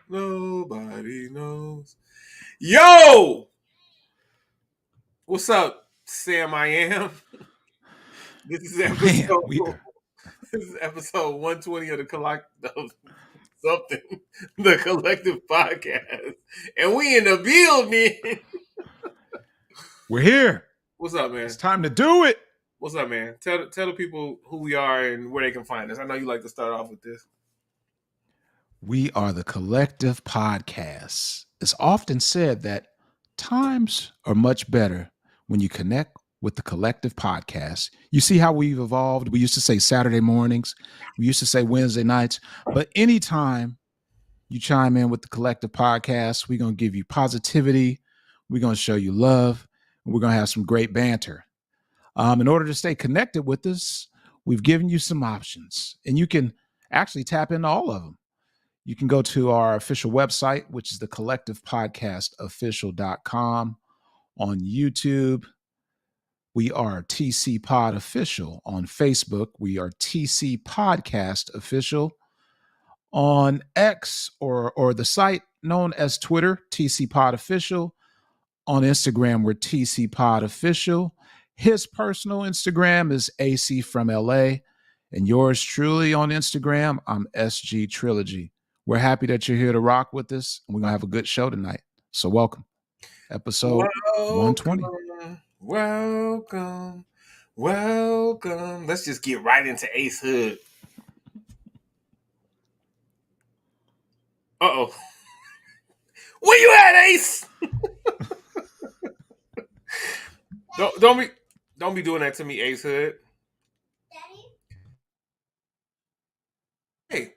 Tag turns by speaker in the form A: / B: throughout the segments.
A: Nobody knows. Yo! What's up, Sam? I am. This is
B: Man,
A: episode.
B: we
A: This is episode 120 of the something, the collective podcast, and we in the building.
B: we're here.
A: What's up,
B: It's
A: man?
B: time to do it.
A: What's up, man? Tell the people who we are and where they can find us. I know you like to start off with this.
B: We are the collective podcast. It's often said that times are much better when you connect with the collective podcast. You see how we've evolved. We used to say Saturday mornings, we used to say Wednesday nights, but anytime you chime in with the collective podcast, we're going to give you positivity. We're going to show you love. And we're going to have some great banter. In order to stay connected with us, we've given you some options, and you can actually tap into all of them. You can go to our official website, which is the collectivepodcastofficial.com. On YouTube, we are TC Pod Official. On Facebook, we are TC Podcast Official. On X or the site known as Twitter, TC Pod Official. On Instagram, we're TC Pod Official. His personal Instagram is AC from LA. And yours truly on Instagram, I'm SG Trilogy. We're happy that you're here to rock with us. And we're going to have a good show tonight. So welcome. Episode 120.
A: Welcome. Let's just get right into Ace Hood. Uh-oh. Where you at, Ace? Don't be doing that to me, Ace Hood. Daddy? Hey.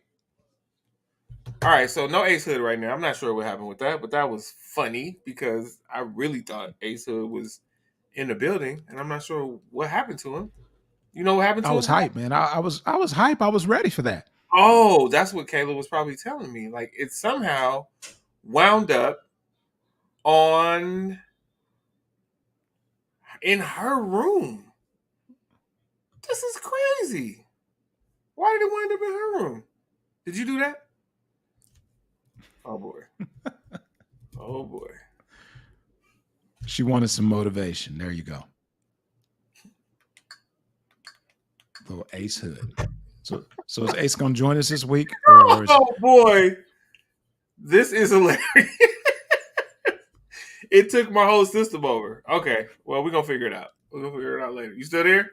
A: All right, so no Ace Hood right now. I'm not sure what happened with that, but that was funny because I really thought Ace Hood was in the building, and I'm not sure what happened to him. You know what happened to
B: I
A: him?
B: was hyped, man. I was hype. I was ready for that.
A: Oh, that's what Kayla was probably telling me. Like it somehow wound up on in her room. This is crazy. Why did it wind up in her room? Did you do that? Oh boy. Oh boy.
B: She wanted some motivation. There you go. Little Ace Hood. So is Ace going to join us this week?
A: Oh boy. This is hilarious. It took my whole system over. Okay. Well, we're going to figure it out. We're going to figure it out later. You still there?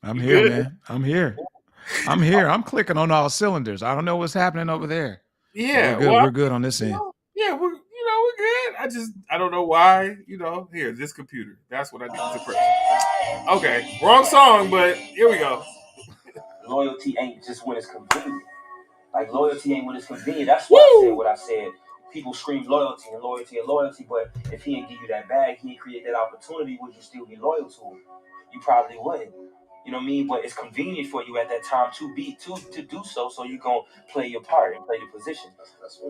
B: I'm here, good? Man. I'm here. I'm clicking on all cylinders. I don't know what's happening over there.
A: Yeah.
B: We're good on this end.
A: Yeah, we're good. I don't know why, here, this computer. That's what I need to press. Okay. Wrong song, but here we go.
C: Loyalty ain't just when it's convenient. Like, loyalty ain't when it's convenient. That's why I said what I said. People scream loyalty and loyalty and loyalty, but if he didn't give you that bag, he didn't create that opportunity, would you still be loyal to him? You probably wouldn't. You know what I mean? But it's convenient for you at that time to do so you're going to play your part and play the position.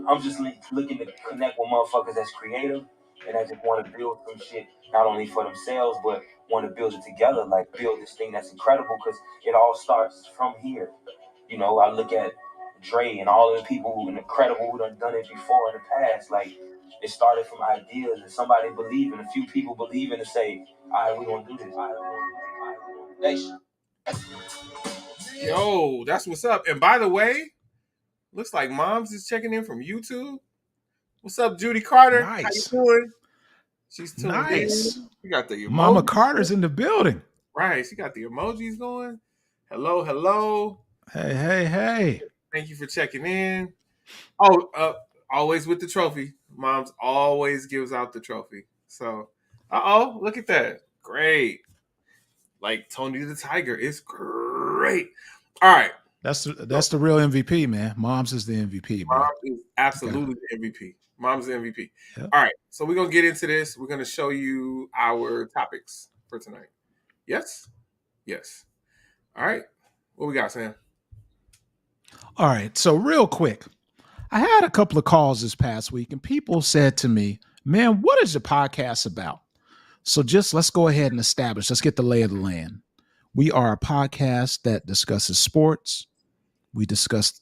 C: I'm just looking to connect with motherfuckers that's creative and that just want to build some shit, not only for themselves, but want to build it together, like build this thing that's incredible, because it all starts from here. You know, I look at Dre and all of the people who are incredible who done it before in the past. Like, it started from ideas and somebody believing, a few people believing to say, all right, we're going to do this. All right, we're going to do this.
A: Yo, that's what's up. And by the way, looks like Moms is checking in from YouTube. What's up, Judy Carter?
B: Nice.
A: How you doing? She's tuned
B: nice.
A: in. We got the emojis.
B: Mama Carter's in the building.
A: Right. She got the emojis going. Hello, hello.
B: Hey.
A: Thank you for checking in. Oh, always with the trophy. Mom's always gives out the trophy. So, look at that. Great. Like Tony the Tiger is great. All right.
B: That's the real MVP, man. Mom's is the MVP, bro.
A: Mom is absolutely the MVP. Mom's the MVP. Yep. All right. So we're going to get into this. We're going to show you our topics for tonight. Yes? Yes. All right. What we got, Sam?
B: All right. So real quick, I had a couple of calls this past week and people said to me, man, what is your podcast about? So let's go ahead and establish. Let's get the lay of the land. We are a podcast that discusses sports. We discuss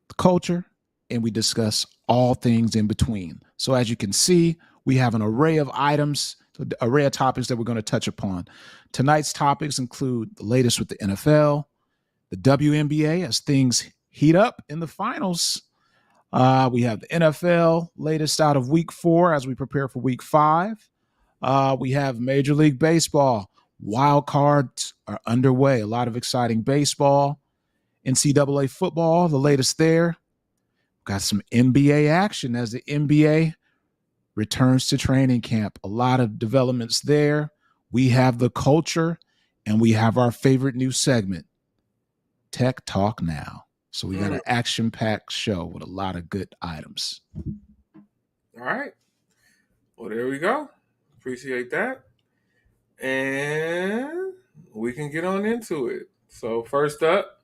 B: the culture. and we discuss all things in between. So as you can see, we have an array of items, an array of topics that we're going to touch upon. Tonight's topics include the latest with the NFL, the WNBA as things heat up in the finals. We have the NFL latest out of week 4 as we prepare for week 5. We have Major League Baseball. Wild cards are underway. A lot of exciting baseball. NCAA football, the latest there. Got some NBA action as the NBA returns to training camp. A lot of developments there. We have the culture, and we have our favorite new segment, Tech Talk Now. So we got an action-packed show with a lot of good items.
A: All right. Well, there we go. Appreciate that. And we can get on into it. So first up,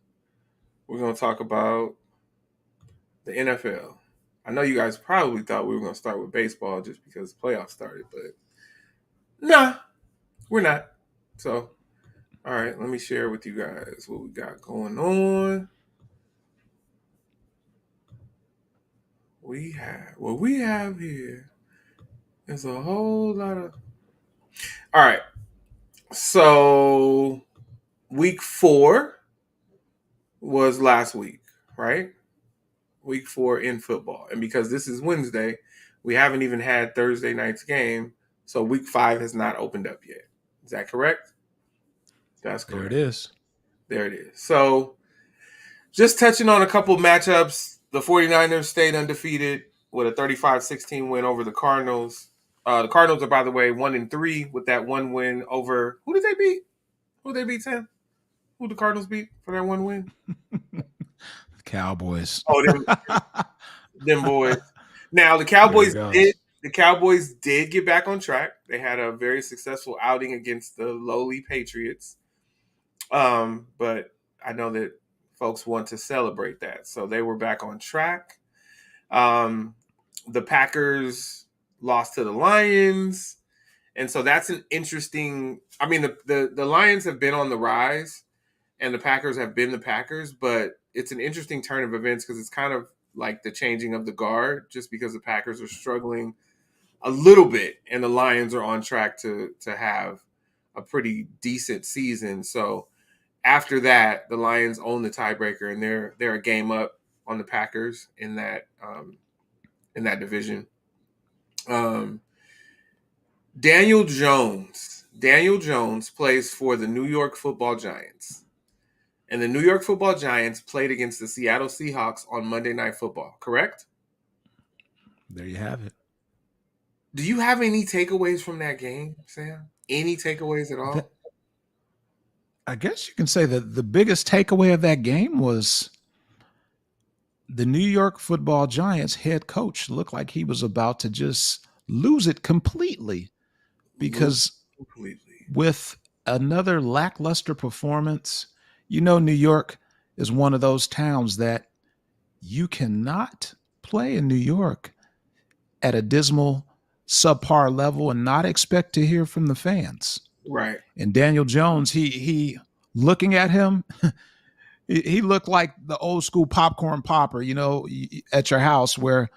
A: we're going to talk about the NFL. I know you guys probably thought we were going to start with baseball just because the playoffs started, but nah, we're not. So, all right, let me share with you guys what we got going on. What we have here is a whole lot of. All right, so week 4 was last week, right? Week 4 in football. And because this is Wednesday, we haven't even had Thursday night's game. So week 5 has not opened up yet. Is that correct? That's correct.
B: There it is.
A: There it is. So just touching on a couple matchups, the 49ers stayed undefeated with a 35-16 win over the Cardinals. The Cardinals are, by the way, 1-3 with that one win over. Who did they beat? Who did they beat, Tim? Who the Cardinals beat for that one win?
B: Cowboys.
A: Oh, them boys. Now the Cowboys did get back on track. They had a very successful outing against the lowly Patriots. But I know that folks want to celebrate that. So they were back on track. The Packers lost to the Lions. And so that's an interesting – I mean, the Lions have been on the rise and the Packers have been the Packers, but it's an interesting turn of events because it's kind of like the changing of the guard just because the Packers are struggling a little bit and the Lions are on track to have a pretty decent season. So after that, the Lions own the tiebreaker and they're a game up on the Packers in that division. Daniel Jones plays for the New York Football Giants. And the New York Football Giants played against the Seattle Seahawks on Monday Night Football, correct?
B: There you have it.
A: Do you have any takeaways from that game, Sam? Any takeaways at all?
B: I guess you can say that the biggest takeaway of that game was the New York Football Giants head coach looked like he was about to just lose it completely because with another lackluster performance, you know, New York is one of those towns that you cannot play in New York at a dismal subpar level and not expect to hear from the fans.
A: Right.
B: And Daniel Jones, he looking at him, he looked like the old school popcorn popper, you know, at your house where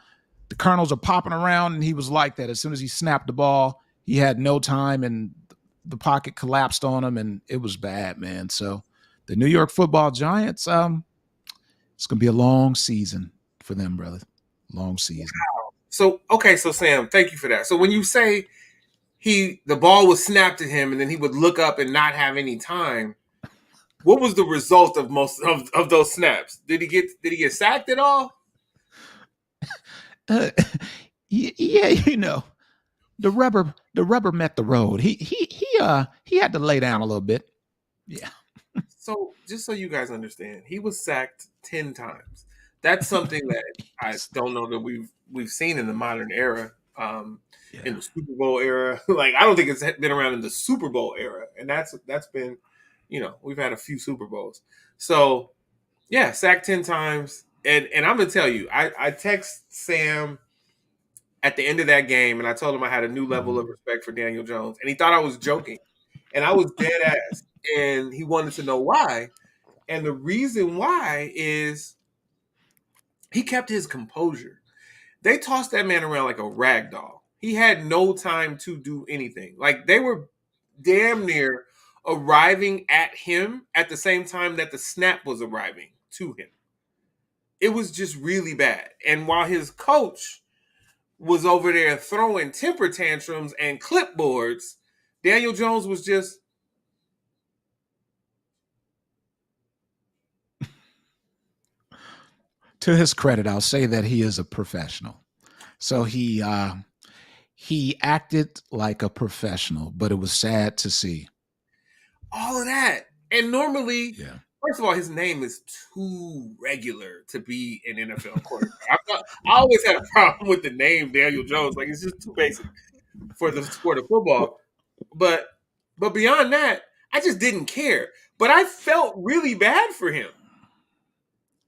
B: the kernels are popping around, and he was like that. As soon as he snapped the ball, he had no time and the pocket collapsed on him, and it was bad, man. So the New York Football Giants, it's going to be a long season for them, brother. Long season.
A: Wow. So Sam, thank you for that. So when you say the ball was snapped at him and then he would look up and not have any time, what was the result of most of those snaps? Did he get sacked at all?
B: Yeah, you know, the rubber met the road. He had to lay down a little bit. Yeah.
A: So just so you guys understand, he was sacked 10 times. That's something that I don't know that we've seen in the modern era, in the Super Bowl era. Like, I don't think it's been around in the Super Bowl era, and that's been, you know, we've had a few Super Bowls. So yeah, sacked 10 times, and I'm gonna tell you, I text Sam at the end of that game, and I told him I had a new level of respect for Daniel Jones, and he thought I was joking, and I was dead ass, and he wanted to know why, and the reason why is he kept his composure. They tossed that man around like a rag doll. He had no time to do anything. Like, they were damn near arriving at him at the same time that the snap was arriving to him. It was just really bad. And while his coach was over there throwing temper tantrums and clipboards, Daniel Jones was just,
B: To his credit, I'll say that he is a professional. So he acted like a professional, but it was sad to see.
A: all of that. And normally,
B: Yeah.
A: first of all, his name is too regular to be an NFL quarterback. I always had a problem with the name Daniel Jones. Like, it's just too basic for the sport of football. But beyond that, I just didn't care. But I felt really bad for him.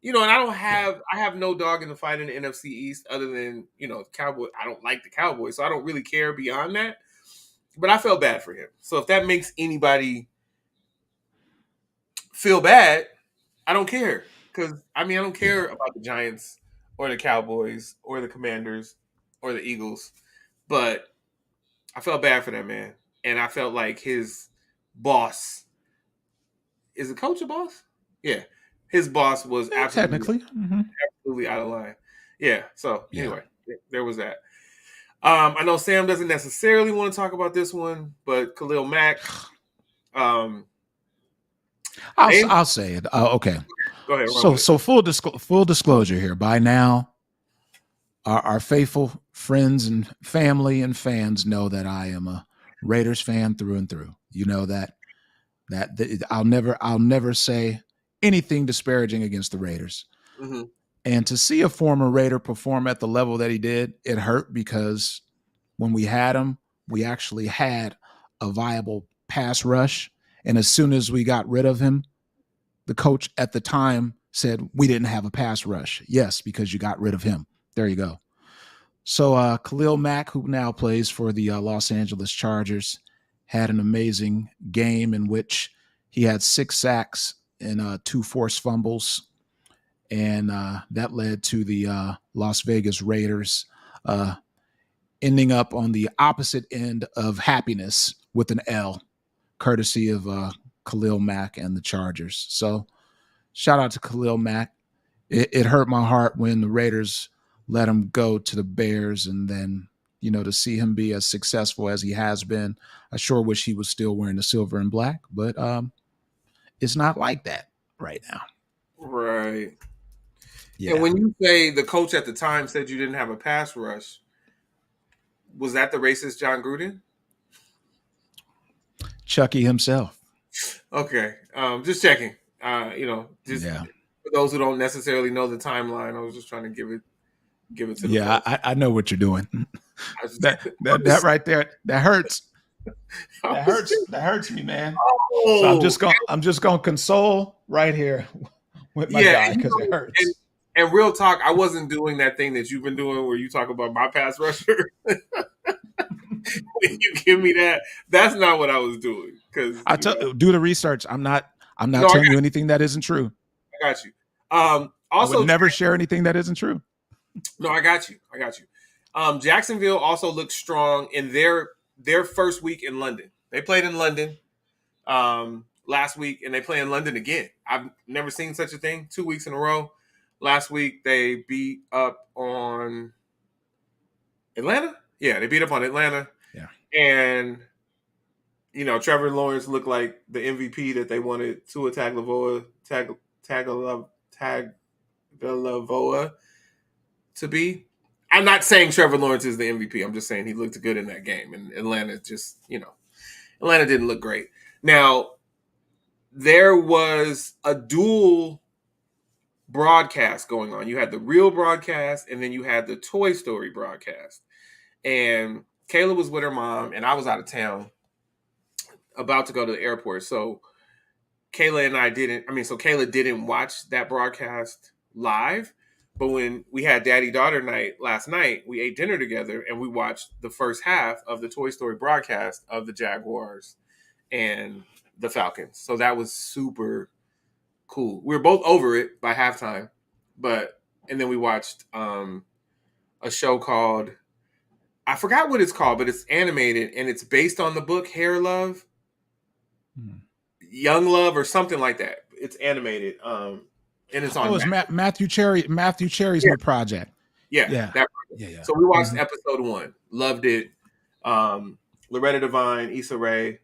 A: You know, and I have no dog in the fight in the NFC East other than, you know, Cowboy. I don't like the Cowboys, so I don't really care beyond that. But I felt bad for him. So if that makes anybody feel bad, I don't care. Because, I mean, I don't care about the Giants or the Cowboys or the Commanders or the Eagles. But I felt bad for that man. And I felt like his boss, is the coach a boss? Yeah. His boss was
B: Technically.
A: absolutely out of line. Yeah. So
B: Yeah.
A: anyway, there was that. I know Sam doesn't necessarily want to talk about this one, but Khalil Mack.
B: I'll say it. Okay.
A: Go ahead.
B: So full disclosure here. By now, our faithful friends and family and fans know that I am a Raiders fan through and through. You know that I'll never say anything disparaging against the Raiders.
A: Mm-hmm.
B: And to see a former Raider perform at the level that he did, it hurt because when we had him, we actually had a viable pass rush. And as soon as we got rid of him, the coach at the time said we didn't have a pass rush. Yes, because you got rid of him. There you go. So Khalil Mack, who now plays for the Los Angeles Chargers, had an amazing game in which he had 6 sacks and 2 forced fumbles. And that led to the Las Vegas Raiders ending up on the opposite end of happiness with an L, courtesy of Khalil Mack and the Chargers. So shout out to Khalil Mack. It hurt my heart when the Raiders let him go to the Bears, and then, you know, to see him be as successful as he has been. I sure wish he was still wearing the silver and black, but it's not like that right now.
A: Right.
B: Yeah.
A: And when you say the coach at the time said you didn't have a pass rush, was that the racist John Gruden?
B: Chucky himself.
A: Okay. Just checking. For those who don't necessarily know the timeline, I was just trying to give it to the
B: Yeah, I know what you're doing. That right there, that hurts. That hurts me, man.
A: Oh.
B: So I'm just gonna console right here with my guy because it hurts.
A: And real talk, I wasn't doing that thing that you've been doing where you talk about my pass rusher. When you give me that, that's not what I was doing. Because
B: do the research. I'm not telling you anything that isn't true.
A: I got you.
B: Also, I would never share anything that isn't true.
A: No, I got you. Jacksonville also looked strong in their first week in London. They played in London last week, and they play in London again. I've never seen such a thing. 2 weeks in a row. Last week, they beat up on Atlanta. Yeah, they beat up on Atlanta.
B: Yeah.
A: And, you know, Trevor Lawrence looked like the MVP that they wanted Tua Tagovailoa to be. I'm not saying Trevor Lawrence is the MVP. I'm just saying he looked good in that game. And Atlanta just, you know, Atlanta didn't look great. Now, there was a dual broadcast going on. You had the real broadcast, and then you had the Toy Story broadcast. And Kayla was with her mom, and I was out of town about to go to the airport. So Kayla didn't watch that broadcast live. But when we had daddy-daughter night last night, we ate dinner together, and we watched the first half of the Toy Story broadcast of the Jaguars and the Falcons. So that was super cool. We were both over it by halftime, but and then we watched a show called, I forgot what it's called, but it's animated and it's based on the book Hair Love, Young Love, or something like that. It's animated, and it's on.
B: Oh, it's Matthew Cherry's new project.
A: Yeah.
B: Yeah.
A: So we watched episode 1, loved it. Loretta Devine, Issa Rae,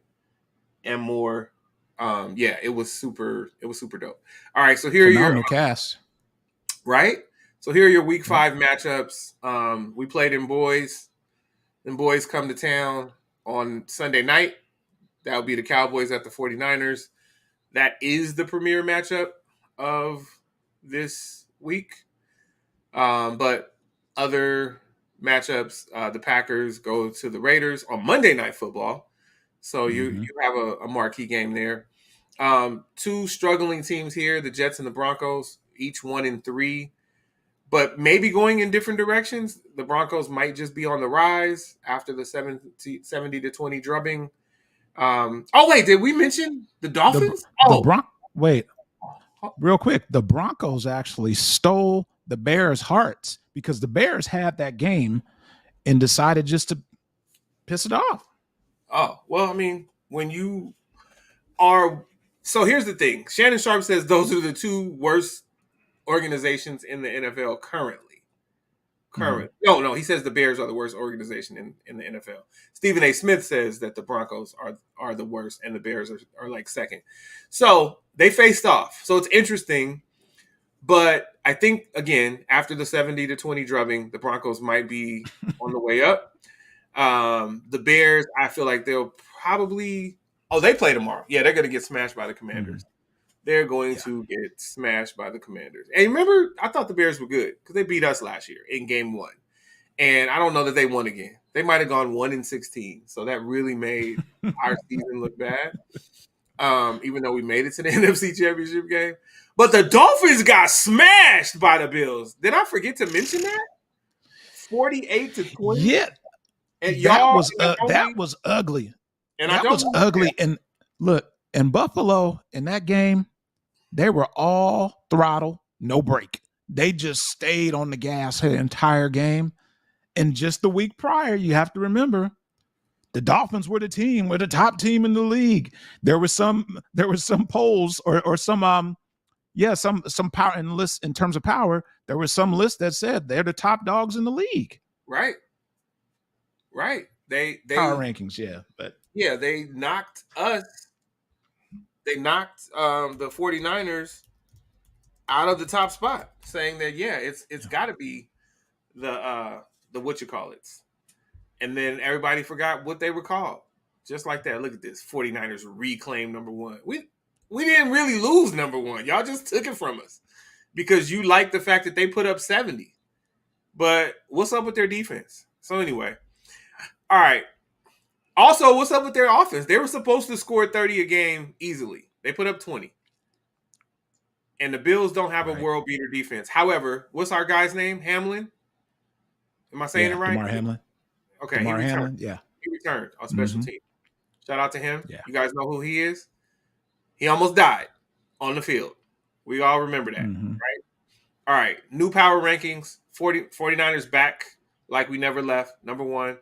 A: and more. It was super dope. All right, so here
B: Phenomenal
A: are your
B: cast.
A: Right. So here are your week 5 matchups. We played in boys. Then boys come to town on Sunday night. That would be the Cowboys at the 49ers. That is the premier matchup of this week. But other matchups, the Packers go to the Raiders on Monday Night Football. So you have a marquee game there. 2 struggling teams here, the Jets and the Broncos, each 1-3. But maybe going in different directions. The Broncos might just be on the rise after the 70-20 drubbing. Wait, did we mention the Dolphins?
B: Wait, real quick. The Broncos actually stole the Bears' hearts because the Bears had that game and decided just to piss it off.
A: Oh, well, I mean, when you are... So here's the thing. Shannon Sharp says those are the 2 worst organizations in the NFL currently. No, he says the Bears are the worst organization in the NFL. Stephen A. Smith says that the Broncos are the worst and the Bears are like second. So they faced off. So it's interesting. But I think, again, after the 70-20 drubbing, the Broncos might be on the way up. The Bears, I feel like they'll probably... Oh, they play tomorrow. Yeah, they're going to get smashed by the Commanders. They're going to get smashed by the Commanders. And remember, I thought the Bears were good because they beat us last year in game 1. And I don't know that they won again. They might have gone 1-16. So that really made our season look bad. Even though we made it to the NFC Championship game. But the Dolphins got smashed by the Bills. Did I forget to mention that? 48-20.
B: Yeah.
A: And
B: that was ugly.
A: And
B: that was ugly. And look, in Buffalo, in that game, they were all throttle, no break. They just stayed on the gas the entire game. And just the week prior, you have to remember, the Dolphins were the top team in the league. There was some polls or some power in lists in terms of power. There was some list that said they're the top dogs in the league.
A: Right. They
B: power rankings, but
A: they knocked us. They knocked the 49ers out of the top spot, saying that it's got to be the what you call it. And then everybody forgot what they were called. Just like that. Look at this. 49ers reclaim number 1. We didn't really lose number 1. Y'all just took it from us because you like the fact that they put up 70. But what's up with their defense? So anyway, all right. Also, what's up with their offense? They were supposed to score 30 a game easily. They put up 20. And the Bills don't have a world beater defense. However, what's our guy's name? Hamlin? Am I saying it right?
B: Damar Hamlin.
A: Okay,
B: Damar Hamlin, yeah.
A: He returned on special team. Shout out to him.
B: Yeah.
A: You guys know who he is? He almost died on the field. We all remember that, right? All right, new power rankings. 49ers back like we never left, number 1.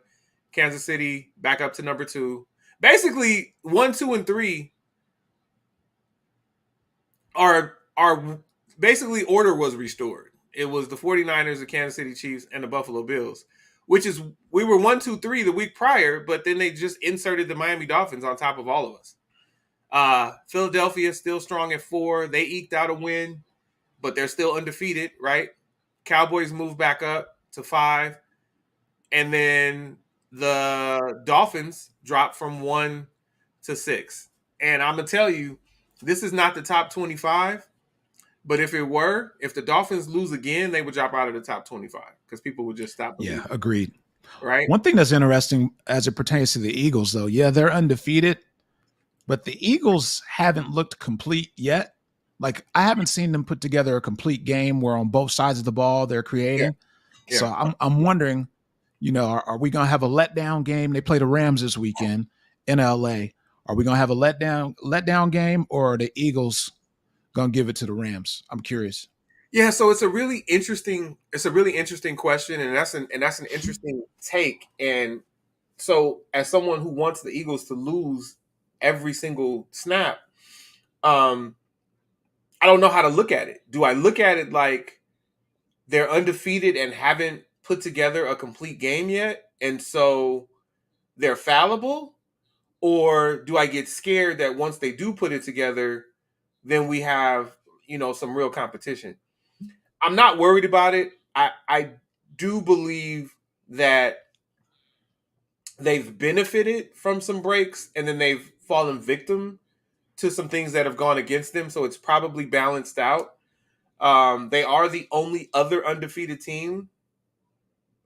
A: Kansas City back up to number 2. Basically, 1, 2, and 3 are basically order was restored. It was the 49ers, the Kansas City Chiefs, and the Buffalo Bills, which is we were 1, 2, 3 the week prior, but then they just inserted the Miami Dolphins on top of all of us. Philadelphia still strong at 4. They eked out a win, but they're still undefeated, right? Cowboys move back up to 5. And then the Dolphins dropped from 1 to 6. And I'm going to tell you, this is not the top 25. But if the Dolphins lose again, they would drop out of the top 25 because people would just stop believing.
B: Yeah, agreed.
A: Right?
B: One thing that's interesting as it pertains to the Eagles, though, they're undefeated, but the Eagles haven't looked complete yet. Like, I haven't seen them put together a complete game where on both sides of the ball they're creating. Yeah. So I'm wondering, are we going to have a letdown game? They play the Rams this weekend in LA. Are we going to have a letdown game, or are the Eagles going to give it to the Rams? I'm curious.
A: Yeah, so it's a really interesting question, and that's an interesting take. And so, as someone who wants the Eagles to lose every single snap, um, I don't know how to look at it. Do I look at it like they're undefeated and haven't put together a complete game yet, and so they're fallible? Or do I get scared that once they do put it together, then we have, some real competition? I'm not worried about it. I do believe that they've benefited from some breaks and then they've fallen victim to some things that have gone against them. So it's probably balanced out. They are the only other undefeated team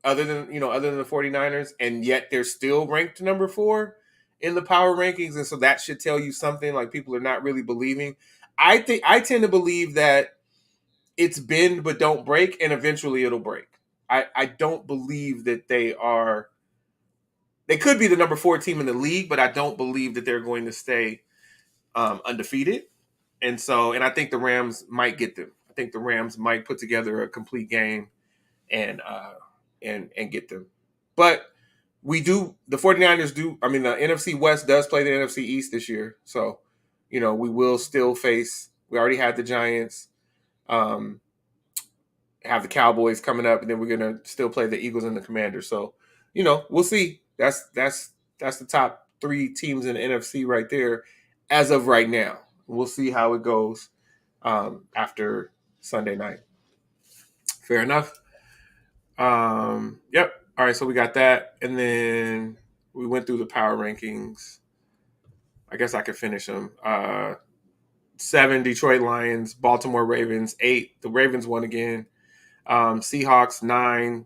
A: other than the 49ers, and yet they're still ranked number 4 in the power rankings. And so that should tell you something, like people are not really believing. I tend to believe that it's bend but don't break, and eventually it'll break. I don't believe that they could be the number 4 team in the league, but I don't believe that they're going to stay undefeated. And I think the Rams might get them. I think the Rams might put together a complete game and get them. But the 49ers do, the NFC West does play the NFC East this year. So, we will still we already had the Giants, have the Cowboys coming up, and then we're going to still play the Eagles and the Commanders. So, we'll see. That's the top 3 teams in the NFC right there as of right now. We'll see how it goes after Sunday night. Fair enough. Yep. All right, so we got that, and then we went through the power rankings. I guess I could finish them. 7, Detroit Lions, Baltimore Ravens. 8, the Ravens won again. Seahawks 9,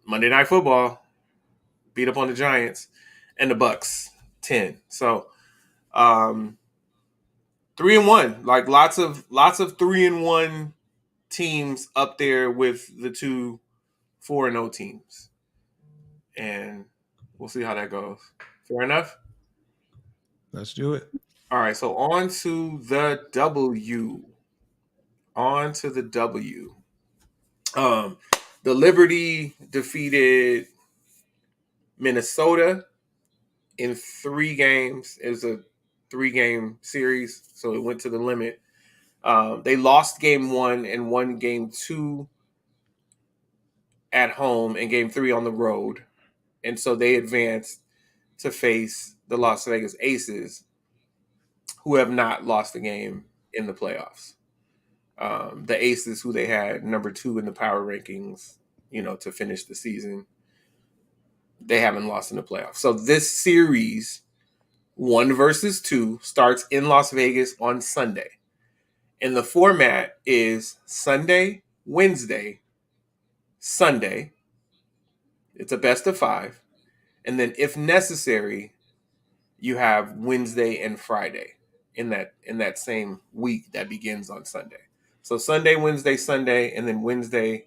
A: Monday Night Football, beat up on the Giants, and the Bucks 10. So 3-1, like lots of 3-1 teams up there with the 2 4-0 teams. And we'll see how that goes. Fair enough?
B: Let's do it.
A: All right, so on to the W. The Liberty defeated Minnesota in 3 games. It was a 3-game series, so it went to the limit. They lost game 1 and won game 2 at home and game 3 on the road. And so they advanced to face the Las Vegas Aces, who have not lost a game in the playoffs. The Aces, who they had number 2 in the power rankings, to finish the season, they haven't lost in the playoffs. So this series, 1 versus 2, starts in Las Vegas on Sunday. And the format is Sunday, Wednesday, Sunday. It's a best of 5. And then if necessary, you have Wednesday and Friday in that same week that begins on Sunday. So Sunday, Wednesday, Sunday, and then Wednesday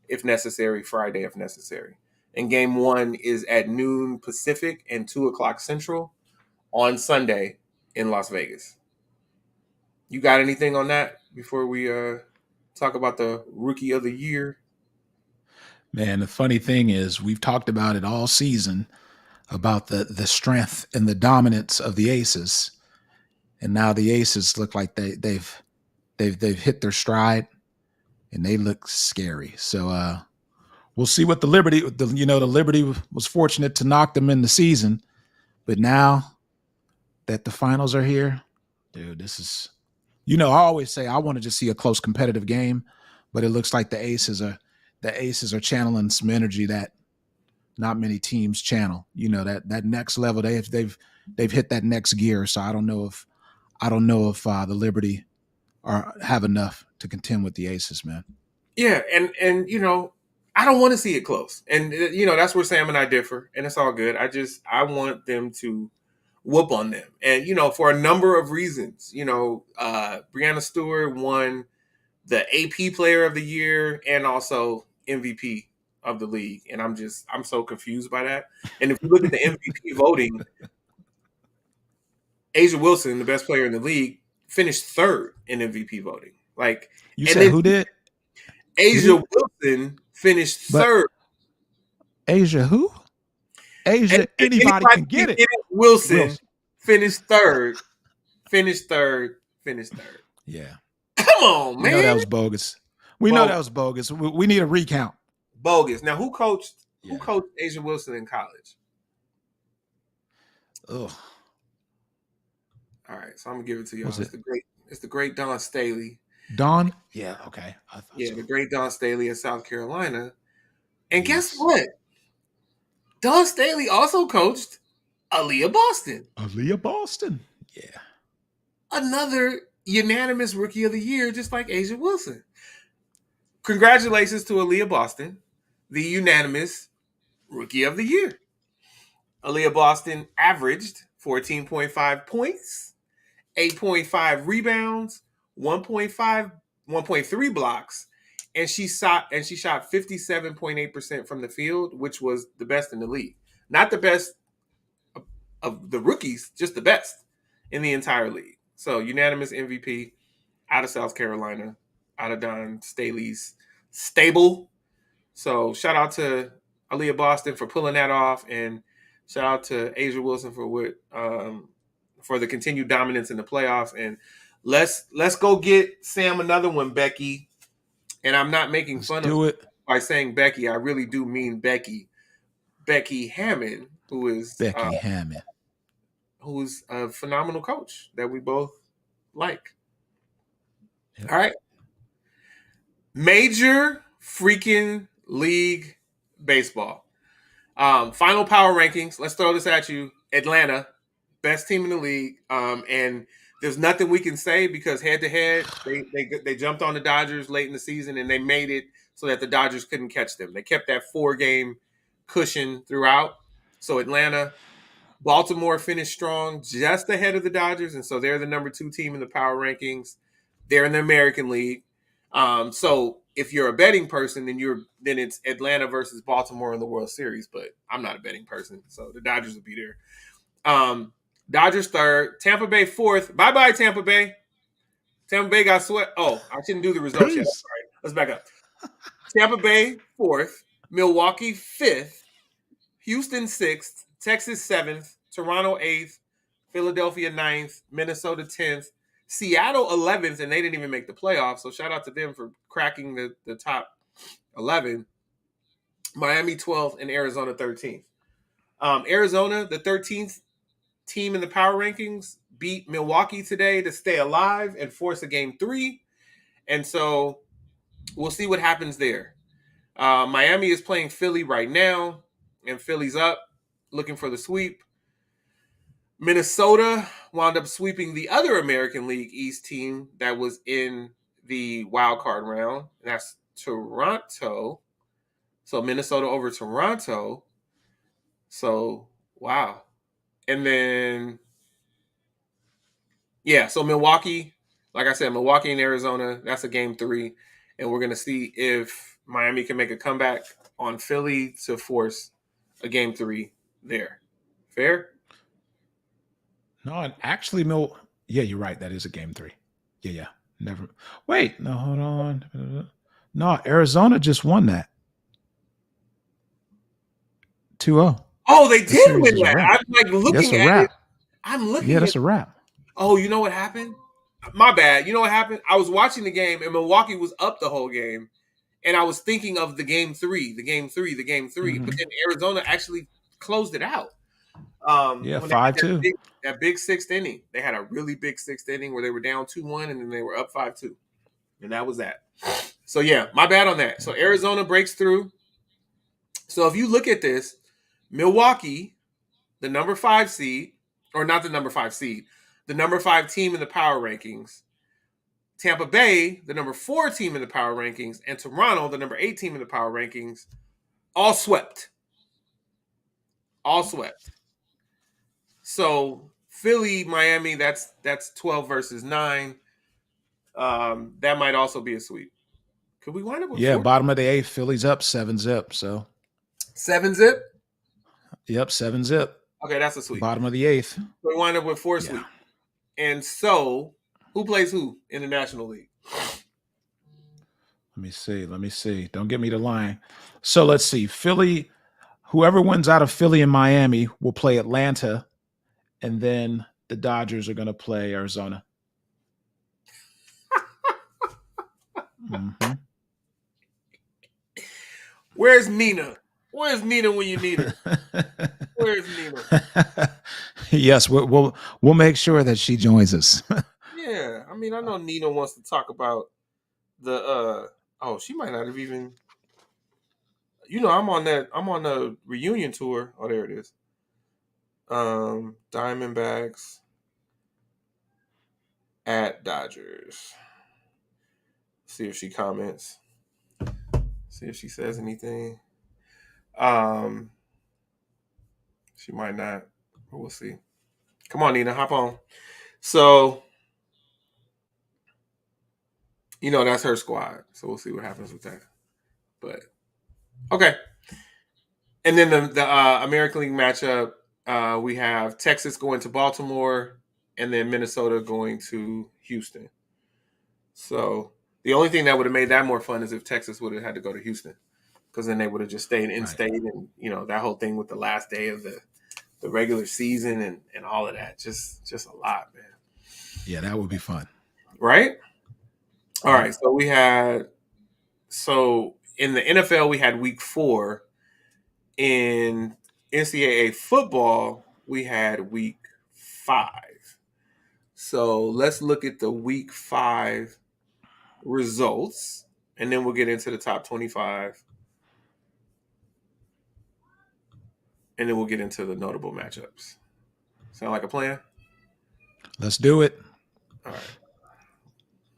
A: if necessary, Friday if necessary. And game 1 is at noon Pacific and 2 o'clock Central on Sunday in Las Vegas. You got anything on that before we talk about the Rookie of the Year?
B: Man, the funny thing is we've talked about it all season, about the strength and the dominance of the Aces. And now the Aces look like they've hit their stride, and they look scary. So we'll see what the Liberty was fortunate to knock them in the season, but now that the finals are here, dude, this is, I always say I want to just see a close competitive game, but it looks like the Aces are channeling some energy that not many teams channel. That next level, they've hit that next gear. So I don't know if the Liberty have enough to contend with the Aces, man.
A: Yeah, and I don't want to see it close, and that's where Sam and I differ, and it's all good. I want them to whoop on them, and for a number of reasons. Breanna Stewart won the AP Player of the Year and also MVP of the league, and I'm so confused by that. And if you look at the MVP voting, Asia Wilson, the best player in the league, finished 3rd in MVP voting. Like,
B: you said who did?
A: Asia Wilson finished
B: But
A: third.
B: Asia who? Asia, anybody
A: Anybody
B: can
A: can
B: get it.
A: get it. Wilson
B: Wilson.
A: finished third. Finished third. Finished third.
B: Yeah.
A: Come on,
B: We know
A: man.
B: that was bogus. We know that was bogus. We need a recount.
A: Bogus. Now, who coached
B: Yeah.
A: Asia Wilson in college?
B: Ugh.
A: All right, so I'm gonna give it to y'all.
B: Was it?
A: It's the great Don Staley.
B: Don? Yeah, okay. I thought
A: Yeah,
B: so.
A: the great Don Staley at South Carolina. And
B: Yes.
A: guess what? Don Staley also coached Aaliyah Boston.
B: Aaliyah Boston. Yeah.
A: Another unanimous rookie of the year, just like Asia Wilson. Congratulations to Aaliyah Boston, the unanimous rookie of the year. Aaliyah Boston averaged 14.5 points, 8.5 rebounds, 1.3 blocks, and she shot 57.8% from the field, which was the best in the league. Not the best of the rookies, just the best in the entire league. So unanimous MVP out of South Carolina, out of Don Staley's stable. So shout out to Aaliyah Boston for pulling that off, and shout out to Asia Wilson for the continued dominance in the playoffs. And let's go get Sam another one, Becky. And I'm not making fun of it by saying Becky. I really do mean Becky. Becky Hammond, who's a phenomenal coach that we both like. Yep. All right. Major freaking League Baseball. Final power rankings. Let's throw this at you. Atlanta, best team in the league. And there's nothing we can say because head to head, they jumped on the Dodgers late in the season and they made it so that the Dodgers couldn't catch them. They kept that 4-game cushion throughout. So Atlanta, Baltimore finished strong, just ahead of the Dodgers, and so they're the number 2 team in the power rankings. They're in the American League. So if you're a betting person, then it's Atlanta versus Baltimore in the World Series. But I'm not a betting person, so the Dodgers will be there. Dodgers third, Tampa Bay fourth. Bye Tampa Bay. Tampa Bay got swept. Oh, I shouldn't do the results yet. Sorry. Let's back up. Tampa Bay fourth, Milwaukee fifth, Houston sixth, Texas seventh, Toronto eighth, Philadelphia ninth, Minnesota 10th, Seattle 11th, and they didn't even make the playoffs. So shout out to them for cracking the top 11. Miami 12th and Arizona 13th. Arizona, the 13th team in the power rankings, beat Milwaukee today to stay alive and force a game 3. And so we'll see what happens there. Miami is playing Philly right now, and Philly's up, looking for the sweep. Minnesota wound up sweeping the other American League East team that was in the wild card round. That's Toronto. So Minnesota over Toronto. So, wow. And then, so Milwaukee, like I said, Milwaukee and Arizona, that's a game 3. And we're going to see if Miami can make a comeback on Philly to force a game 3 there. Fair?
B: No, and actually, you're right. That is a game 3. Yeah. Never. Wait, no, hold on. No, Arizona just won that. 2-0.
A: Oh, they did win that. I'm like looking at it. I'm looking.
B: Yeah, that's a wrap.
A: Oh, you know what happened? My bad. You know what happened? I was watching the game and Milwaukee was up the whole game, and I was thinking of the game 3.
B: Mm-hmm.
A: But then Arizona actually closed it out.
B: 5-2.
A: That big 6th inning. They had a really big 6th inning where they were down 2-1 and then they were up 5-2. And that was that. So, my bad on that. So, Arizona breaks through. So, if you look at this, Milwaukee, the number 5 seed, or not the number 5 seed, the number 5 team in the power rankings, Tampa Bay, the number 4 team in the power rankings, and Toronto, the number 8 team in the power rankings, all swept. So Philly, Miami, that's 12 versus 9. That might also be a sweep. Could we wind up with 4?
B: Bottom of the 8th, Philly's up 7-0. So
A: 7-0?
B: Yep, 7-0.
A: Okay, that's a sweep.
B: Bottom of the 8th.
A: So we wind up with 4 sweep. And so who plays who in the National League?
B: Let me see. Don't get me to lying. So let's see. Philly, whoever wins out of Philly and Miami will play Atlanta, and then the Dodgers are going to play Arizona. Mm-hmm.
A: Where's Nina? Where's Nina when you need her? Where's Nina?
B: Yes, we'll make sure that she joins us.
A: Yeah, I mean, I know Nina wants to talk about the. Oh, she might not have even. I'm on the reunion tour. Oh, there it is. Diamondbacks at Dodgers. See if she comments. See if she says anything. She might not. But we'll see. Come on, Nina, hop on. So, that's her squad. So we'll see what happens with that. But okay. And then the American League matchup, we have Texas going to Baltimore, and then Minnesota going to Houston. So the only thing that would have made that more fun is if Texas would have had to go to Houston, because then they would have just stayed in state, and that whole thing with the last day of the regular season and all of that, just a lot, man.
B: Yeah, that would be fun,
A: right? All right, so in the NFL we had week 4. In NCAA football, we had week 5. So let's look at the week 5 results, and then we'll get into the top 25, and then we'll get into the notable matchups. Sound like a plan?
B: Let's do it.
A: All right.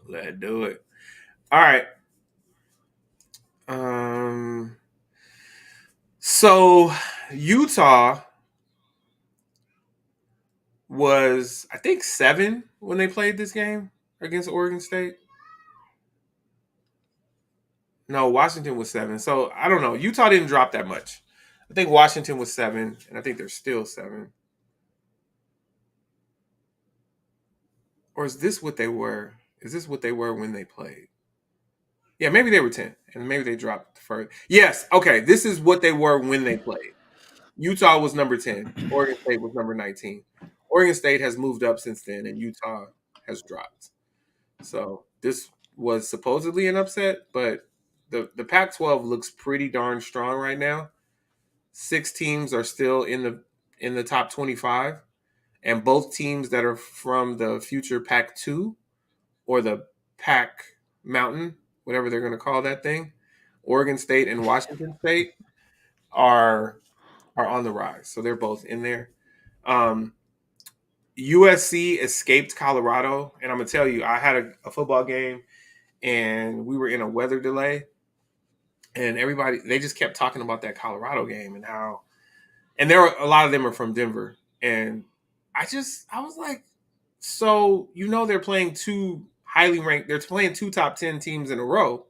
A: Let's do it. All right. So Utah was, I think, 7 when they played this game against Oregon State. No, Washington was 7. So I don't know. Utah didn't drop that much. I think Washington was 7, and I think they're still 7. Or is this what they were? Is this what they were when they played? Yeah, maybe they were 10, and maybe they dropped further. Yes, okay. This is what they were when they played. Utah was number 10. Oregon State was number 19. Oregon State has moved up since then, and Utah has dropped. So this was supposedly an upset, but the Pac-12 looks pretty darn strong right now. 6 teams are still in the top 25, and both teams that are from the future Pac-2 or the Pac Mountain, whatever they're going to call that thing, Oregon State and Washington State are on the rise. So they're both in there. USC escaped Colorado, and I'm gonna tell you, I had a football game, and we were in a weather delay, and they just kept talking about that Colorado game and how, and there were a lot of them are from Denver, and I was like, so they're playing 2 highly ranked, they're playing 2 top 10 teams in a row,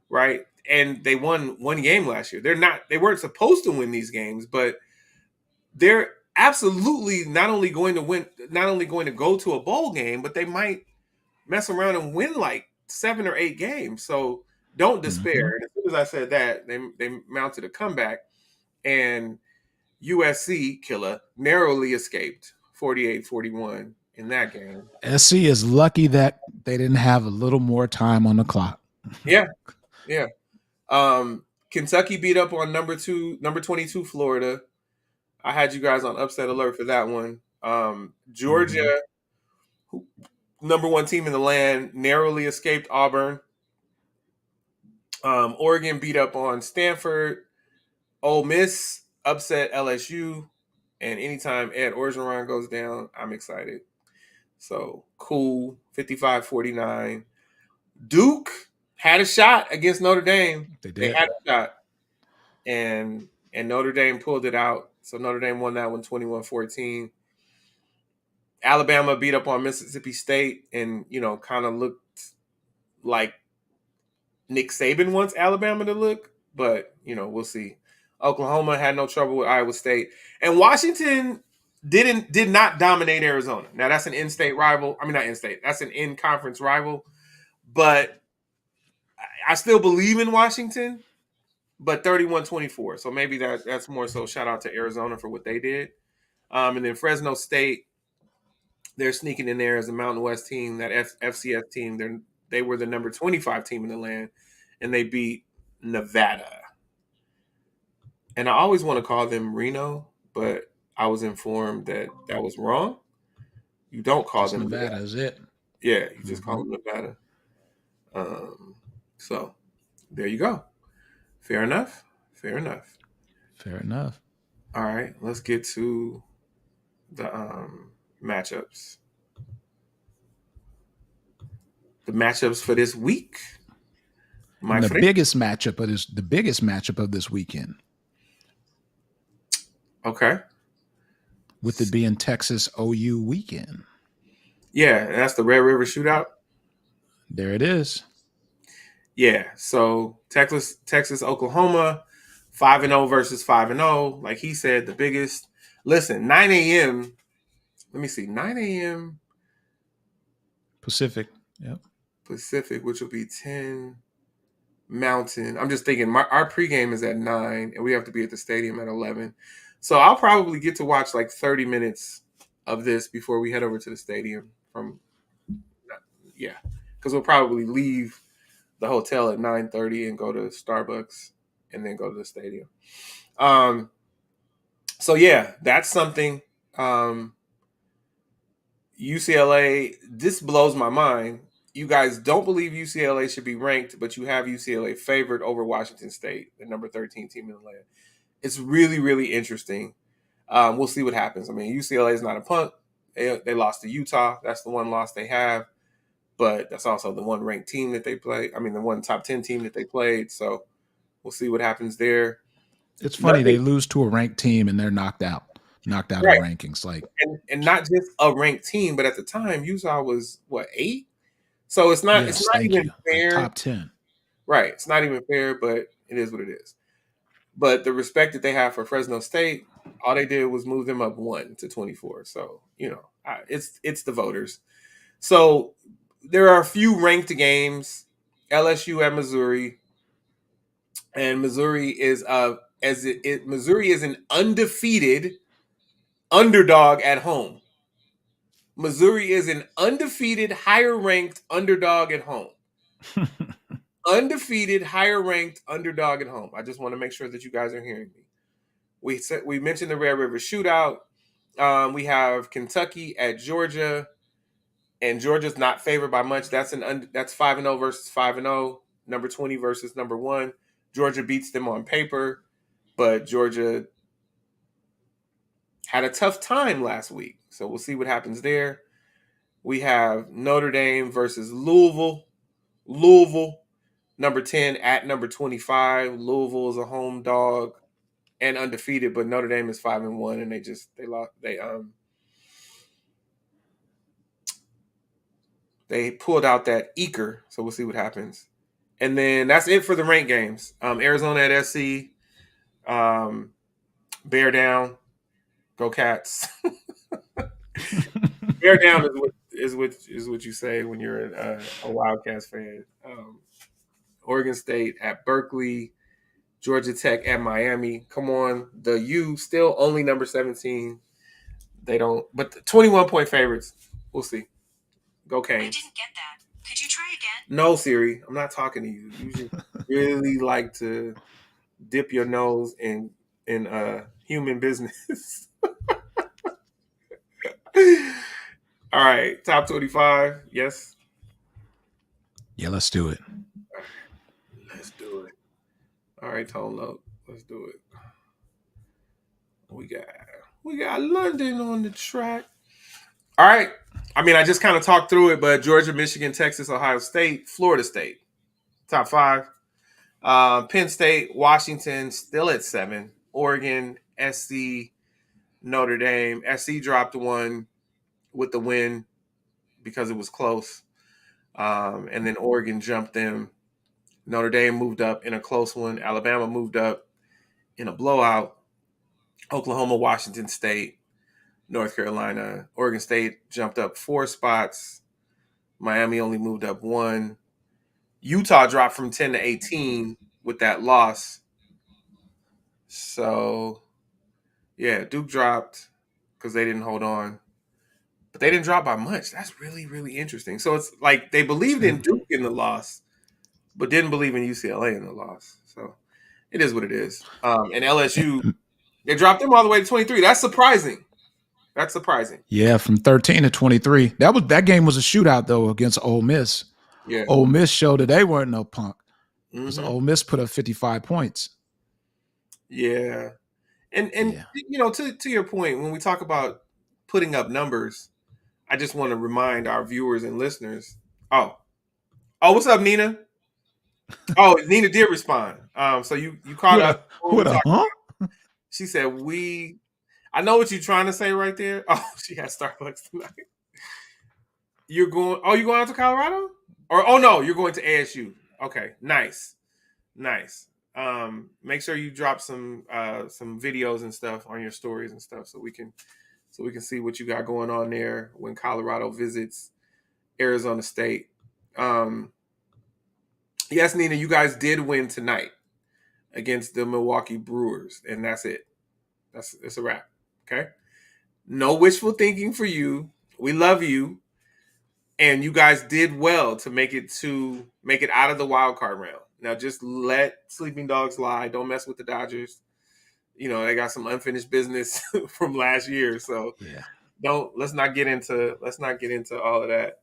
A: right? And they won 1 game last year. They weren't supposed to win these games, but they're absolutely not only going to go to a bowl game, but they might mess around and win like 7 or 8 games. So don't despair.
B: Mm-hmm.
A: And as soon as I said that, they mounted a comeback, and USC killer narrowly escaped 48-41 in that game.
B: SC is lucky that they didn't have a little more time on the clock.
A: Yeah. Kentucky beat up on number 22 Florida. I had you guys on upset alert for that one. Georgia, number 1 team in the land, narrowly escaped Auburn. Oregon beat up on Stanford. Ole Miss upset LSU. And anytime Ed Orgeron goes down, I'm excited. So, cool. 55-49. Duke had a shot against Notre Dame. They had a shot. And Notre Dame pulled it out. So Notre Dame won that one 21-14. Alabama beat up on Mississippi State and, kind of looked like Nick Saban wants Alabama to look. But, we'll see. Oklahoma had no trouble with Iowa State. And Washington did not dominate Arizona. Now, that's an in-state rival. I mean, not in-state. That's an in-conference rival. But I still believe in Washington, but 31-24. So maybe that's more so shout out to Arizona for what they did. And then Fresno State, they're sneaking in there as a Mountain West team, that FCS team. They were the number 25 team in the land, and they beat Nevada. And I always want to call them Reno, but I was informed that was wrong. You don't call
B: Just
A: them
B: Nevada,
A: Nevada.
B: is it?
A: Yeah, you just call them Nevada. So there you go. Fair enough. Fair enough.
B: Fair enough.
A: All right, let's get to the matchups. The matchups for this week.
B: And the biggest matchup of this weekend.
A: Okay.
B: With it being Texas OU weekend.
A: Yeah, that's the Red River Shootout.
B: There it is.
A: Yeah, so Texas, Oklahoma, 5-0 versus 5-0. Like he said, the biggest. Listen, 9 a.m. Let me see, 9 a.m.
B: Pacific. Yep.
A: Pacific, which will be 10 Mountain. I'm just thinking our pregame is at 9, and we have to be at the stadium at 11. So I'll probably get to watch like 30 minutes of this before we head over to the stadium. Because we'll probably leave the hotel at 9:30 and go to Starbucks and then go to the stadium. So yeah, that's something. UCLA, this blows my mind. You guys don't believe UCLA should be ranked, but you have UCLA favored over Washington State, the number 13 team in the land. It's really, really interesting. We'll see what happens. I mean, UCLA is not a punk. They lost to Utah. That's the one loss they have. But that's also the one ranked team that they play. I mean, the one top 10 team that they played. So we'll see what happens there.
B: It's funny. They lose to a ranked team and they're knocked out right. Of rankings. Like,
A: and not just a ranked team, but at the time, Utah was what, 8? So it's not even fair.
B: Like top 10.
A: Right. It's not even fair, but it is what it is. But the respect that they have for Fresno State, all they did was move them up 1 to 24. So, it's the voters. So there are a few ranked games. LSU at Missouri. And Missouri is Missouri is an undefeated underdog at home. Missouri is an undefeated, higher-ranked underdog at home. Undefeated, higher-ranked underdog at home. I just want to make sure that you guys are hearing me. We mentioned the Red River Shootout. We have Kentucky at Georgia, and Georgia's not favored by much. That's 5-0 versus 5-0. Number 20 versus number 1. Georgia beats them on paper, but Georgia had a tough time last week. So we'll see what happens there. We have Notre Dame versus Louisville. Louisville, number 10 at number 25. Louisville is a home dog and undefeated, but Notre Dame is 5-1, and they pulled out that Eker. So we'll see what happens. And then that's it for the ranked games. Arizona at SC. Bear down. Go Cats. Bear down is what you say when you're a Wildcats fan. Oregon State at Berkeley, Georgia Tech at Miami. Come on, the U still only number 17. They don't, but the 21-point favorites. We'll see. Go Canes.
D: I didn't get that. Could you try again?
A: No, Siri, I'm not talking to you. You just really like to dip your nose in human business. All right, top 25. Yes.
B: Yeah, let's do it.
A: Let's do it. All right, Tone Loc. Let's do it. We got London on the track. All right. I mean, I just kind of talked through it, but Georgia, Michigan, Texas, Ohio State, Florida State, top 5. Penn State, Washington, still at 7. Oregon, SC, Notre Dame. SC dropped 1 with the win because it was close. And then Oregon jumped them. Notre Dame moved up in a close one. Alabama moved up in a blowout. Oklahoma, Washington State, North Carolina. Oregon State jumped up 4 spots. Miami only moved up 1. Utah dropped from 10 to 18 with that loss. So, yeah, Duke dropped because they didn't hold on. But they didn't drop by much. That's really, really interesting. So it's like they believed in Duke in the loss, but didn't believe in UCLA in the loss. So it is what it is. And LSU, they dropped them all the way to 23. That's surprising. That's surprising.
B: Yeah, from 13 to 23. That game was a shootout though against Ole Miss.
A: Yeah.
B: Ole Miss showed that they weren't no punk because
A: Mm-hmm.
B: Ole Miss put up 55 points.
A: Yeah. And
B: Yeah.
A: you know, to your point, when we talk about putting up numbers, I just want to remind our viewers and listeners. Oh, what's up, Nina? Oh, Nina did respond. So you caught
B: What
A: up.
B: a
A: What we
B: what a
A: talked.
B: huh?
A: She said I know what you're trying to say right there. Oh, she has Starbucks tonight. You're going. Oh, you going out to Colorado? Or no, you're going to ASU. Okay, nice. Make sure you drop some videos and stuff on your stories and stuff so we can see what you got going on there when Colorado visits Arizona State. Yes, Nina, you guys did win tonight against the Milwaukee Brewers, and that's it. It's a wrap. Okay. No wishful thinking for you. We love you. And you guys did well to make it out of the wild card round. Now just let sleeping dogs lie. Don't mess with the Dodgers. You know, they got some unfinished business from last year. So
B: Yeah.
A: let's not get into all of that.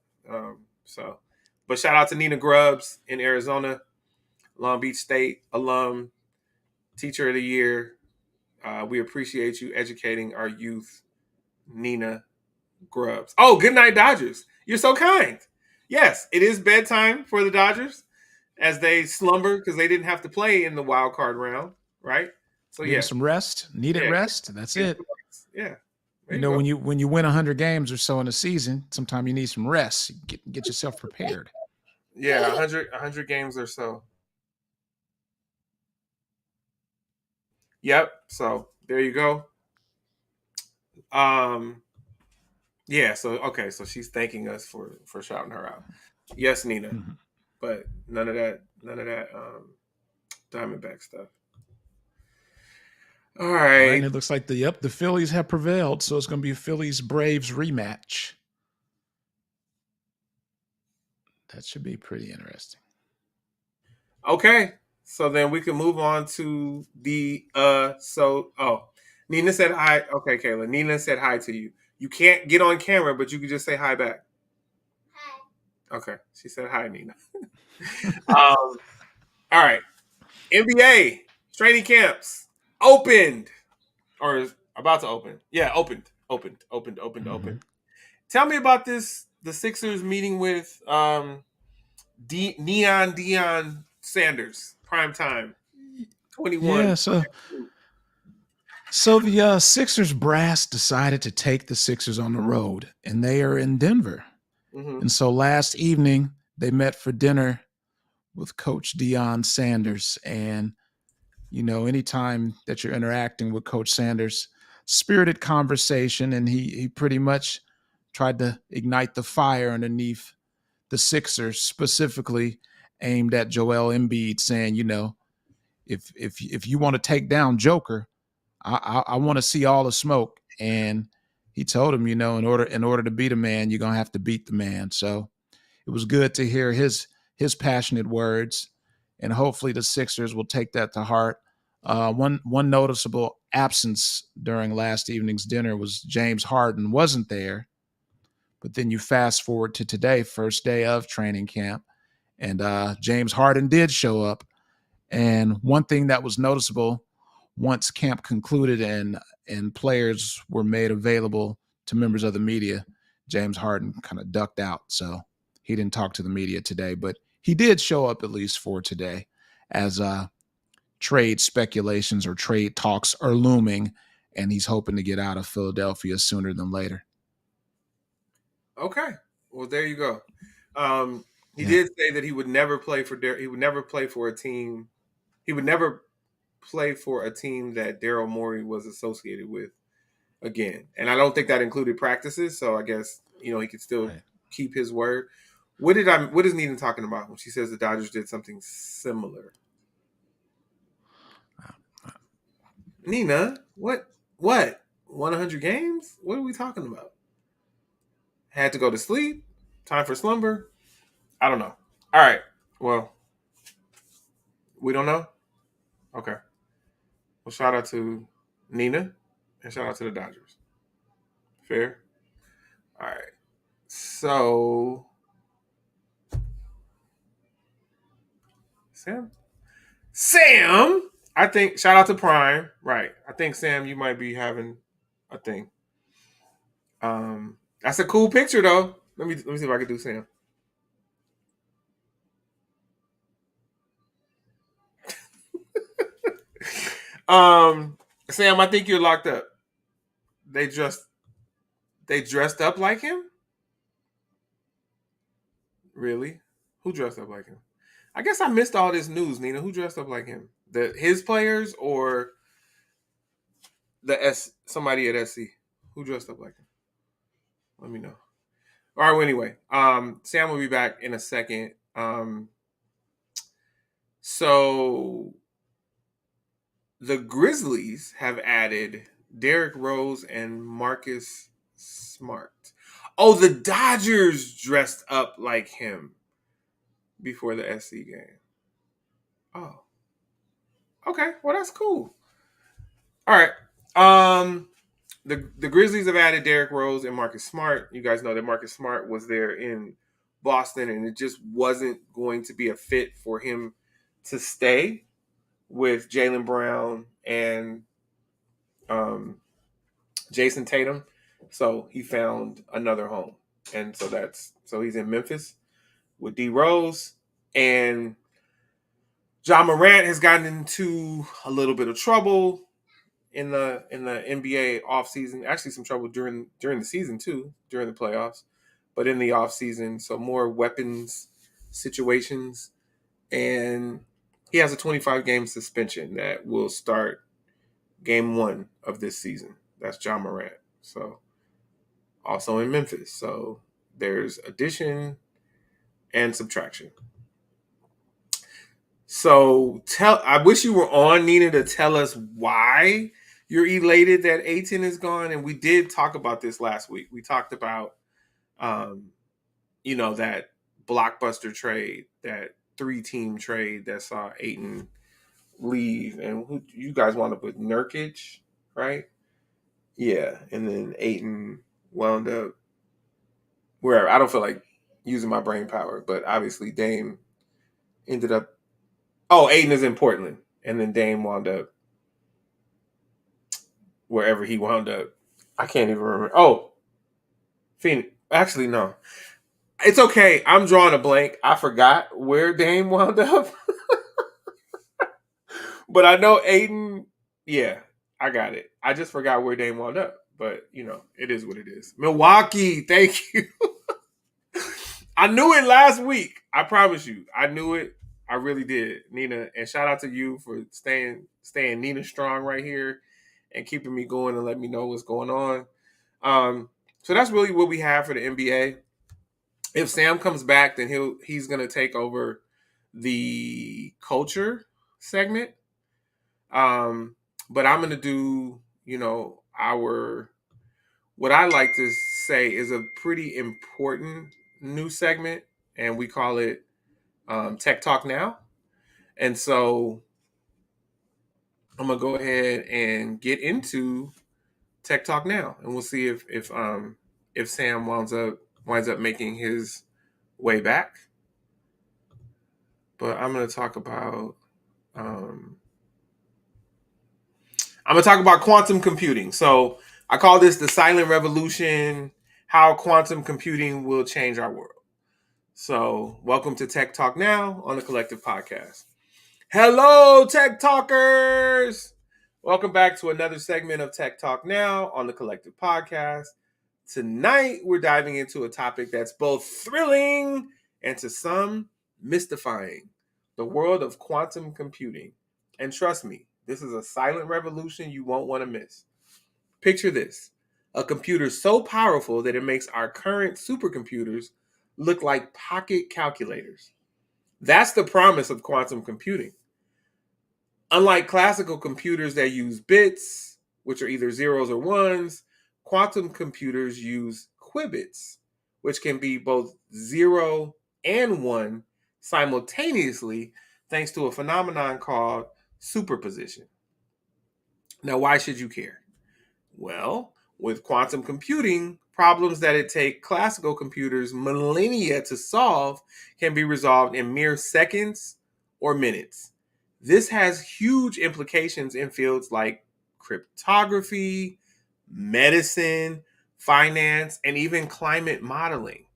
A: But shout out to Nina Grubbs in Arizona, Long Beach State alum, teacher of the year. We appreciate you educating our youth, Nina Grubbs. Oh, good night, Dodgers. You're so kind. Yes, it is bedtime for the Dodgers as they slumber because they didn't have to play in the wild card round, right? So
B: Getting
A: yeah,
B: some rest, needed
A: yeah,
B: rest. That's it.
A: yeah. There
B: You
A: you
B: know,
A: go.
B: when you win 100 games or so in a season, sometimes you need some rest. Get yourself prepared.
A: Yeah, 100 games or so. Yep. So there you go. Yeah. So okay. So she's thanking us for shouting her out. Yes, Nina.
B: Mhm.
A: But none of that. Diamondback stuff. All
B: All right,
A: right.
B: and it looks like the Phillies have prevailed, so it's going to be a Phillies Braves rematch. That should be pretty interesting.
A: Okay. So then we can move on to the Nina said hi. Okay, Kayla. Nina said hi to you. You can't get on camera, but you can just say hi back. Hi. Okay. She said hi, Nina. All right. NBA training camps opened or is about to open. Yeah, opened. Tell me about this. The Sixers meeting with Neon Dion Sanders, prime time, 21.
B: Yeah, so the Sixers brass decided to take the Sixers on the road, and they are in Denver.
A: Mm-hmm.
B: And so last evening they met for dinner with Coach Deion Sanders. And you know, anytime that you're interacting with Coach Sanders, spirited conversation, and he pretty much tried to ignite the fire underneath the Sixers, specifically aimed at Joel Embiid, saying, you know, if you want to take down Joker, I want to see all the smoke. And he told him, you know, in order to beat a man, you're gonna have to beat the man. So it was good to hear his passionate words, and hopefully the Sixers will take that to heart. One noticeable absence during last evening's dinner was James Harden wasn't there, but then you fast forward to today, first day of training camp, and James Harden did show up. And one thing that was noticeable once camp concluded and players were made available to members of the media, James Harden kind of ducked out. So he didn't talk to the media today, but he did show up at least for today as trade speculations or trade talks are looming, and he's hoping to get out of Philadelphia sooner than later.
A: Okay. Well, there you go. He
B: Yeah.
A: did say that he would never play for a team. He would never play for a team that Daryl Morey was associated with again. And I don't think that included practices. So I guess, you know, he could still
B: Right.
A: keep his word. What is Nina talking about when she says the Dodgers did something similar? Nina, what? Won 100 games? What are we talking about? Had to go to sleep? Time for slumber? I don't know. All right. Well, we don't know. Okay. Well, shout out to Nina and shout out to the Dodgers. Fair. All right. So, Sam, I think shout out to Prime. Right. I think Sam, you might be having a thing. That's a cool picture though. Let me see if I can do Sam. Sam, I think you're locked up. They dressed up like him? Really? Who dressed up like him? I guess I missed all this news, Nina. Who dressed up like him? His players or somebody at SC? Who dressed up like him? Let me know. All right, well, anyway. Sam will be back in a second. So the Grizzlies have added Derrick Rose and Marcus Smart. Oh, the Dodgers dressed up like him before the SC game. Oh. Okay, well that's cool. All right. The Grizzlies have added Derrick Rose and Marcus Smart. You guys know that Marcus Smart was there in Boston, and it just wasn't going to be a fit for him to stay with Jaylen Brown and Jason Tatum. So he found another home, and so he's in Memphis with D Rose, and Ja Morant has gotten into a little bit of trouble in the NBA offseason. Actually, some trouble during the season too, during the playoffs, but in the offseason, so more weapons situations, and he has a 25-game suspension that will start game 1 of this season. That's Ja Morant. So also in Memphis. So there's addition and subtraction. So I wish you were on, Nina, to tell us why you're elated that Ayton is gone. And we did talk about this last week. We talked about, that blockbuster trade, that 3-team trade that saw Ayton leave. And who you guys wound up with Nurkic, right? Yeah. And then Ayton wound up wherever. I don't feel like using my brain power, but obviously Dame ended up. Oh, Ayton is in Portland, and then Dame wound up wherever he wound up. I can't even remember. Oh, Phoenix. Actually, no. It's okay. I'm drawing a blank. I forgot where Dame wound up. But I know Ayton. Yeah, I got it. I just forgot where Dame wound up. But, it is what it is. Milwaukee. Thank you. I knew it last week. I promise you. I knew it. I really did, Nina. And shout out to you for staying Nina strong right here and keeping me going and letting me know what's going on. So that's really what we have for the NBA. If Sam comes back, then he's gonna take over the culture segment. But I'm gonna do, what I like to say is a pretty important new segment, and we call it Tech Talk Now. And so I'm gonna go ahead and get into Tech Talk Now, and we'll see if Sam winds up making his way back. But I'm gonna talk about quantum computing. So I call this the silent revolution: how quantum computing will change our world. So welcome to Tech Talk Now on the Collective Podcast. Hello, Tech Talkers! Welcome back to another segment of Tech Talk Now on the Collective Podcast. Tonight, we're diving into a topic that's both thrilling and to some mystifying: the world of quantum computing. And trust me, this is a silent revolution you won't want to miss. Picture this: a computer so powerful that it makes our current supercomputers look like pocket calculators. That's the promise of quantum computing. Unlike classical computers that use bits, which are either zeros or ones, quantum computers use qubits, which can be both 0 and 1 simultaneously, thanks to a phenomenon called superposition. Now, why should you care? Well, with quantum computing, problems that it take classical computers millennia to solve can be resolved in mere seconds or minutes. This has huge implications in fields like cryptography, medicine, finance, and even climate modeling.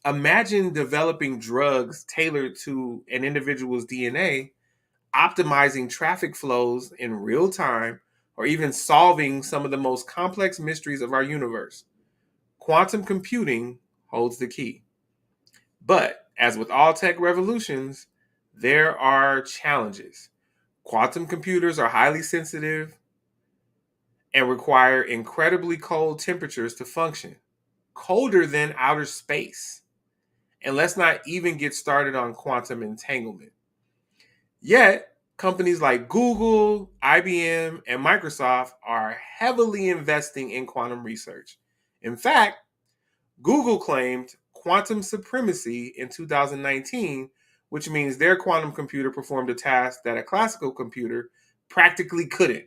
A: Imagine developing drugs tailored to an individual's DNA, optimizing traffic flows in real time, or even solving some of the most complex mysteries of our universe. Quantum computing holds the key. But as with all tech revolutions, there are challenges. Quantum computers are highly sensitive and require incredibly cold temperatures to function, colder than outer space. And let's not even get started on quantum entanglement. Yet, companies like Google, IBM, and Microsoft are heavily investing in quantum research. In fact, Google claimed quantum supremacy in 2019, which means their quantum computer performed a task that a classical computer practically couldn't.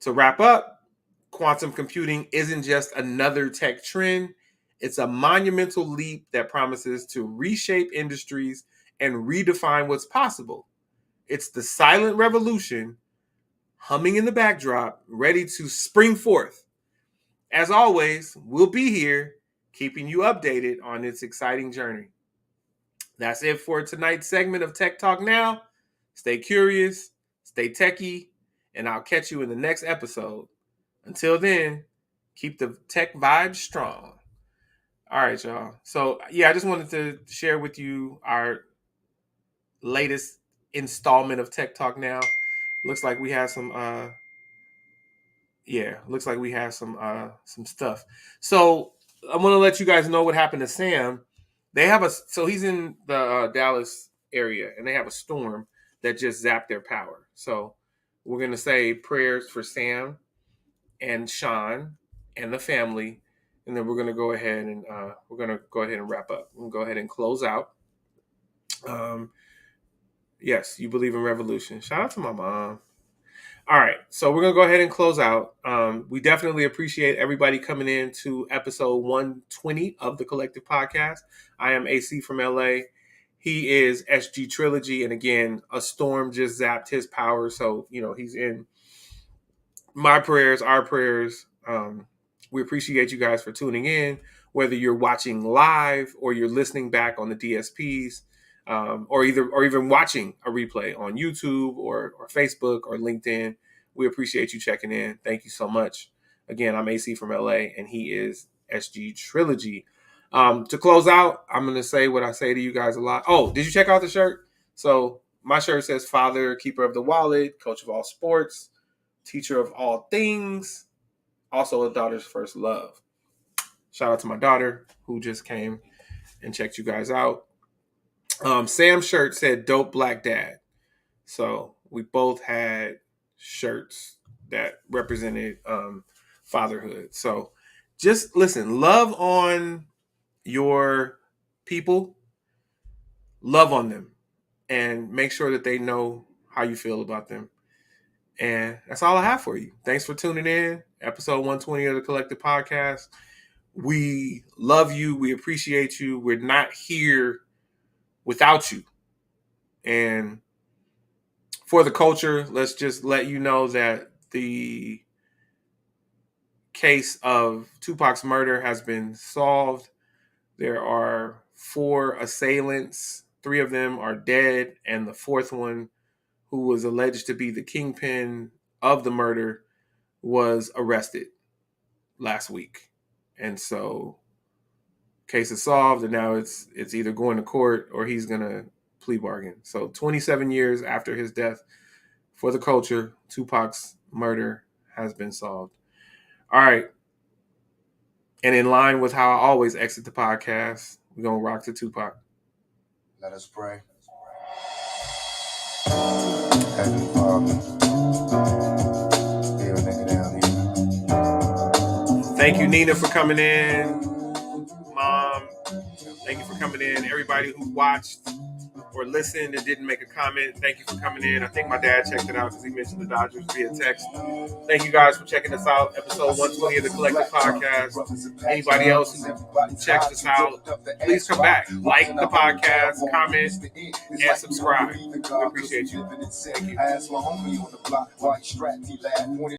A: To wrap up, quantum computing isn't just another tech trend, it's a monumental leap that promises to reshape industries and redefine what's possible. It's the silent revolution humming in the backdrop, ready to spring forth. As always, we'll be here keeping you updated on its exciting journey. That's it for tonight's segment of Tech Talk Now. Stay curious, stay techie, and I'll catch you in the next episode. Until then, keep the tech vibe strong. All right, y'all. So, I just wanted to share with you our latest installment of Tech Talk Now. Looks like we have some some stuff. So I want to let you guys know what happened to Sam. He's in the Dallas area, and they have a storm that just zapped their power. So we're going to say prayers for Sam and Sean and the family, and then we're going to go ahead and wrap up. We'll go ahead and close out. Yes, you believe in revolution. Shout out to my mom. All right, so we're going to go ahead and close out. We definitely appreciate everybody coming in to episode 120 of the Collective Podcast. I am AC from LA. He is SG Trilogy. And again, a storm just zapped his power. So, he's in my prayers, our prayers. We appreciate you guys for tuning in, whether you're watching live or you're listening back on the DSPs. Or even watching a replay on YouTube or Facebook or LinkedIn. We appreciate you checking in. Thank you so much. Again, I'm AC from LA, and he is SG Trilogy. To close out, I'm going to say what I say to you guys a lot. Oh, did you check out the shirt? So my shirt says Father, Keeper of the Wallet, Coach of all sports, Teacher of all things, also a daughter's first love. Shout out to my daughter who just came and checked you guys out. Sam's shirt said Dope Black Dad. So we both had shirts that represented fatherhood. So just listen, love on your people, love on them, and make sure that they know how you feel about them. And that's all I have for you. Thanks for tuning in. Episode 120 of the Collective Podcast. We love you. We appreciate you. We're not here without you. And for the culture, let's just let you know that the case of Tupac's murder has been solved. There are 4 assailants. 3 of them are dead, and the 4th one, who was alleged to be the kingpin of the murder, was arrested last week. And so case is solved, and now it's either going to court or he's going to plea bargain. So 27 years after his death, for the culture, Tupac's murder has been solved. All right. And in line with how I always exit the podcast, We're going to rock to Tupac.
E: Let us pray. Heavenly Father, be a nigga down here.
A: Thank you, Nina, for coming in. Mom, thank you for coming in. Everybody who watched or listened and didn't make a comment, thank you for coming in. I think my dad checked it out because he mentioned the Dodgers via text. Thank you guys for checking us out. Episode 120 of the Collective Podcast. Anybody else who checks us out, please come back. Like the podcast, comment, and subscribe. We appreciate you. Thank you.